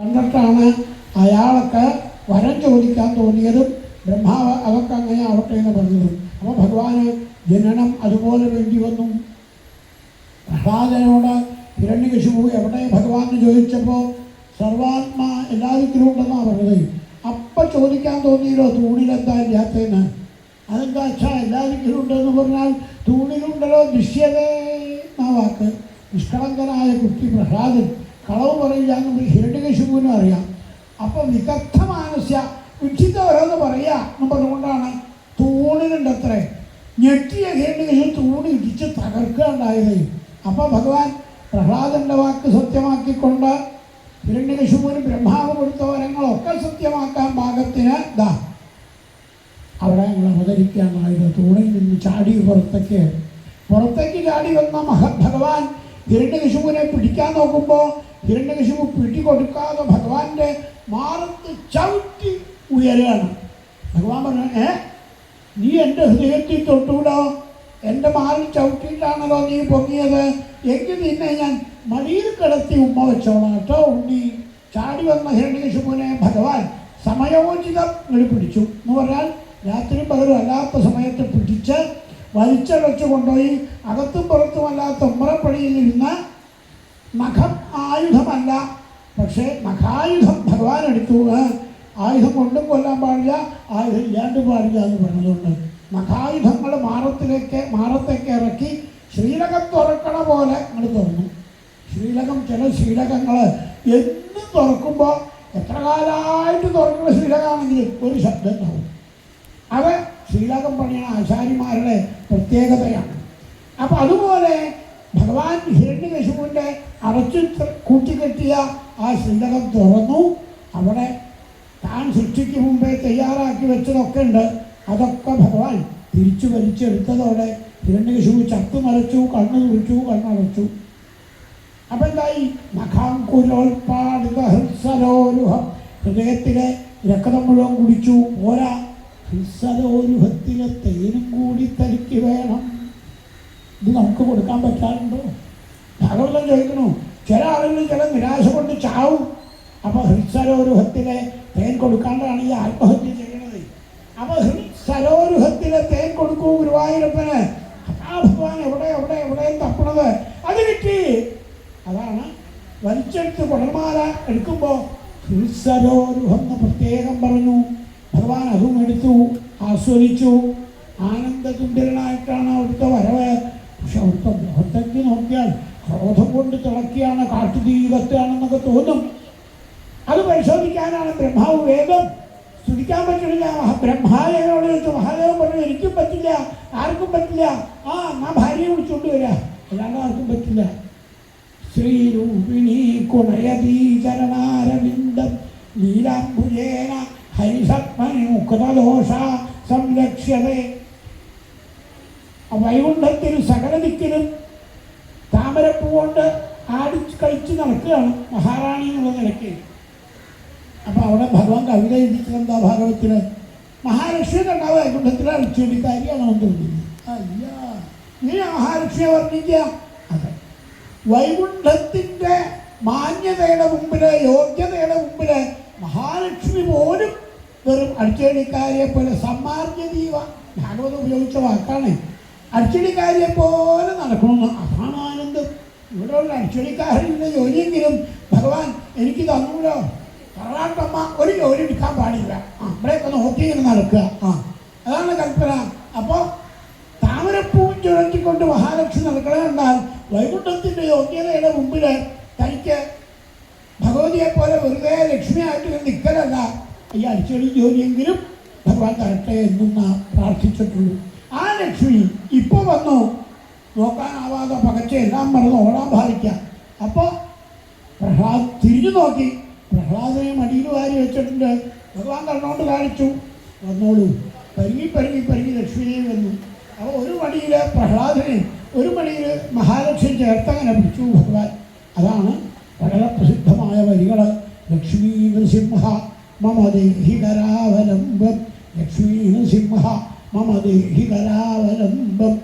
കണ്ടിട്ടാണ് അയാൾക്ക് വരം ചോദിക്കാൻ തോന്നിയതും ബ്രഹ്മാവ് അവർക്ക് അങ്ങനെ ആവട്ടെ എന്ന് പറഞ്ഞതും. അപ്പോൾ ഭഗവാന് ജനനം അതുപോലെ വേണ്ടി വന്നു. പ്രഹ്ലാദനോട് ഹിരണ്യകശിപു എവിടെ ഭഗവാൻ ചോദിച്ചപ്പോൾ സർവാത്മാ എല്ലാ ദിക്കിലും ഉണ്ടെന്നാണ് പറഞ്ഞത്. അപ്പം ചോദിക്കാൻ തോന്നിയല്ലോ തൂണിലെന്താ ഇല്ലാത്തതെന്ന്. അതെന്താ അച്ഛാ എല്ലാ ദിക്കിലും ഉണ്ടെന്ന് പറഞ്ഞാൽ തൂണിലുണ്ടല്ലോ ദൃശ്യതേ എന്നാ വാക്ക്. നിഷ്കളങ്കനായ കുട്ടി പ്രഹ്ലാദൻ കളവ് പറയില്ല എന്ന് ഹിരണ്യകശിപുവിനും അറിയാം. അപ്പം വിദഗ്ധ മാനസ്യ വിക്ഷിത ഓരോന്ന് പറയുക എന്ന് പറഞ്ഞുകൊണ്ടാണ് തൂണിനുണ്ട് അത്രേ. ഞെട്ടിയ ഹിരണ്യകശിപു തൂണ് ഇടിച്ച് തകർക്കുകയുണ്ടായത്. അപ്പോൾ ഭഗവാൻ പ്രഹ്ലാദൻ്റെ വാക്ക് സത്യമാക്കിക്കൊണ്ട് ഹിരണ്യകശിപുവിന് ബ്രഹ്മാവ് കൊടുത്ത വരങ്ങളൊക്കെ സത്യമാക്കാൻ പാകത്തിന് അവിടെ ഞങ്ങൾ അവതരിക്കുകയാണായത്. തൂണിൽ നിന്ന് ചാടി പുറത്തേക്ക് ചാടി വന്ന ഭഗവാൻ ഹിരണ്യകശിപുവിനെ പിടിക്കാൻ നോക്കുമ്പോൾ ഹിരണ്യകശിപു പിടികൊടുക്കാതെ ഭഗവാന്റെ മാറത്ത് ചവിട്ടി ഉയരുകയാണ്. ഭഗവാൻ പറഞ്ഞു, നീ എൻ്റെ ഹൃദയത്തിൽ തൊട്ടുകൂടോ? എൻ്റെ മാറിൽ ചവിട്ടിയിട്ടാണല്ലോ നീ പൊങ്ങിയത്. എങ്കിൽ നിന്നെ ഞാൻ മടിയിൽ കിടത്തി ഉമ്മ വെച്ചോളാം കേട്ടോ ഉണ്ണി. ചാടി വന്ന ഹിരണ്യകശിപുവിനെ ഭഗവാൻ സമയോചിതം പിടിച്ചു എന്ന് പറഞ്ഞാൽ രാത്രി പകലും അല്ലാത്ത സമയത്ത് പിടിച്ച് വലിച്ചടച്ചു കൊണ്ടുപോയി അകത്തും പുറത്തുമല്ലാത്ത ഉമ്മറപ്പടിയിലിരുന്ന് നഖം ആയുധമല്ല, പക്ഷേ നഖായുധം ഭഗവാൻ എടുത്തു. ആയുധം കൊണ്ടും കൊല്ലാൻ പാടില്ല, ആയുധം ഇല്ലാണ്ട് പാടില്ല എന്ന് പറഞ്ഞതുകൊണ്ട് നഖായുധങ്ങൾ മാറത്തേക്ക് ഇറക്കി ശ്രീലകം തുറക്കണ പോലെ അങ്ങോട്ട് തുറന്നു. ശ്രീലകം ചില ശ്രീലകങ്ങൾ എന്നും തുറക്കുമ്പോൾ എത്ര കാലമായിട്ട് തുറക്കുന്ന ശ്രീലകമാണെങ്കിലും ഒരു ശബ്ദം ഉണ്ടാവും. അത് ശ്രീലകം പണിയണ ആശാരിമാരുടെ പ്രത്യേകതയാണ്. അപ്പം അതുപോലെ ഭഗവാൻ ഹിരണ്യകശിപുവിൻ്റെ അടച്ചു കൂട്ടിക്കെട്ടിയ ആ ശ്രീലകം തുറന്നു. അവിടെ താൻ സൃഷ്ടിക്ക് മുമ്പേ തയ്യാറാക്കി വെച്ചതൊക്കെ ഉണ്ട്. അതൊക്കെ ഭഗവാൻ തിരിച്ചു വലിച്ചെടുത്തതോടെ ഹിരണ്യകശിപു ചത്തുമരച്ചു, കണ്ണു തുറിച്ചു, കണ്ണടച്ചു. അപ്പം എന്തായി? നഖാങ്കുലോൽപാടിത ഹൃത്സരോരുഹം, ഹൃദയത്തിലെ രക്തം മുഴുവൻ കുടിച്ചു. പോരാ, ഹൃത്സരോരുഹത്തിലെ തേനും കൂടി തനിക്ക് വേണം. ഇത് നമുക്ക് കൊടുക്കാൻ പറ്റാറുണ്ടോ? ഭാഗവതം ചോദിക്കണു. ചില ആളുകൾ ചില നിരാശ കൊണ്ട് ചാവും. അപ്പോൾ ഹൃത്സരോരുഹത്തിലെ തേൻ കൊടുക്കാണ്ടാണ് ഈ ആത്മഹത്യ ചെയ്യണത്. അപ്പോൾ ഹൃത്സരോരുഹത്തിലെ തേൻ കൊടുക്കൂ ഗുരുവായൂരപ്പന്. ആ ഭഗവാൻ എവിടെയും തപ്പണത് അത് കിട്ടി. അതാണ് വലിച്ചെടുത്ത് കുടൽമാല എടുക്കുമ്പോൾ ഹൃത്സരോരുഹം എന്ന് പ്രത്യേകം പറഞ്ഞു. ഭഗവാൻ അതും എടുത്തു, ആസ്വദിച്ചു. ആനന്ദതുന്ദരനായിട്ടാണ് അവിടുത്തെ വരവ്. പക്ഷെ അവിടുത്തെ മുഖത്തേക്ക് നോക്കിയാൽ ക്രോധം കൊണ്ട് തിളക്കിയാണ്, കാട്ടുതീ കത്തുകയാണെന്നൊക്കെ തോന്നും. അത് പരിശോധിക്കാനാണ് ബ്രഹ്മാവ് വേഗം. സ്തുതിക്കാൻ പറ്റില്ല. ബ്രഹ്മാദേവനോട് ചോദിച്ചു. മഹാദേവൻ പറഞ്ഞു, എനിക്കും പറ്റില്ല, ആർക്കും പറ്റില്ല. എന്നാ ഭാര്യയെ വിളിച്ചുകൊണ്ട് വരിക, അല്ലാണ്ട് ആർക്കും പറ്റില്ല. ശ്രീരൂപിണീ കുണയതീ ചരണാരവിന്ദം നീലാംബുജേന ഹരിസത്മനി മുക്തദോഷ സംരക്ഷ്യതേ. വൈകുണ്ഠത്തിൽ സകല ദിക്കിലും താമരപ്പൂ കൊണ്ട് കളിച്ച് നടക്കുകയാണ് മഹാറാണി എന്നുള്ള നിലയ്ക്ക്. അപ്പോൾ അവിടെ ഭഗവാൻ കവിത എഴുതിച്ചെന്താ ഭാഗവത്തിന്? മഹാലക്ഷ്മി കണ്ടാവ് വൈകുണ്ഠത്തിൽ അടിച്ചുവേണ്ടിക്കാരിയാണോ തോന്നുന്നത്? അല്ല, ഇനി മഹാലക്ഷ്മിയെ വർണ്ണിക്കുക. അതെ, വൈകുണ്ഠത്തിൻ്റെ മാന്യതയുടെ മുമ്പില്, യോഗ്യതയുടെ മുമ്പില് മഹാലക്ഷ്മി പോലും വെറും അടിച്ചേടിക്കാരിയെ പോലെ സമ്മാർജ്ജതീവ, ഭാഗവതം ഉപയോഗിച്ച വാക്കാണ്. അടിച്ചടിക്കാരിയെ പോലെ നടക്കണമെന്ന്. അതാണ് ആനന്ദം. ഇവിടെയുള്ള അടിച്ചടിക്കാരൻ്റെ ജോലിയെങ്കിലും ഭഗവാൻ എനിക്ക് തന്നൂലോ. തറവാട്ടമ്മ ഒരു ജോലി എടുക്കാൻ പാടില്ല, ഇവിടെയൊക്കെ നോക്കി ഇങ്ങനെ നടക്കുക. അതാണ് കൽപ്പന. അപ്പോൾ താമരപ്പൂവും ചുഴറ്റിക്കൊണ്ട് മഹാലക്ഷ്മി നടക്കണേ കണ്ടാൽ വൈകുണ്ഠത്തിൻ്റെ യോഗ്യതയുടെ മുമ്പിൽ തനിക്ക് ഭഗവതിയെ പോലെ വെറുതെ ലക്ഷ്മിയായിട്ട് നിൽക്കലല്ല, ഈ അടിച്ചടി ജോലിയെങ്കിലും ഭഗവാൻ തരട്ടെ എന്നും പ്രാർത്ഥിച്ചിട്ടുള്ളൂ. ആ ലക്ഷ്മി ഇപ്പോൾ വന്നു. നോക്കാനാവാതെ പകച്ച എല്ലാം മറന്ന് ഓടാൻ ഭാവിക്കാം. അപ്പോൾ പ്രഹ്ലാദ് തിരിഞ്ഞു നോക്കി. പ്രഹ്ലാദനെ മടിയിൽ വാരി വെച്ചിട്ടുണ്ട്. ഭഗവാൻ കണ്ണോണ്ട് കാണിച്ചു, വന്നോളൂ. പരുങ്ങി ലക്ഷ്മിയെ വന്നു. അപ്പോൾ ഒരു മടിയിൽ പ്രഹ്ലാദനെ, ഒരു മടിയിൽ മഹാലക്ഷ്മി ചേർത്തങ്ങനെ പിടിച്ചു ഭഗവാൻ. അതാണ് വളരെ പ്രസിദ്ധമായ വരികൾ. ലക്ഷ്മീ നൃസിംഹ മമ ദേഹി കരാവലംബം, ലക്ഷ്മീ നൃസിംഹ മമ ദേഹി കരാവലംബം.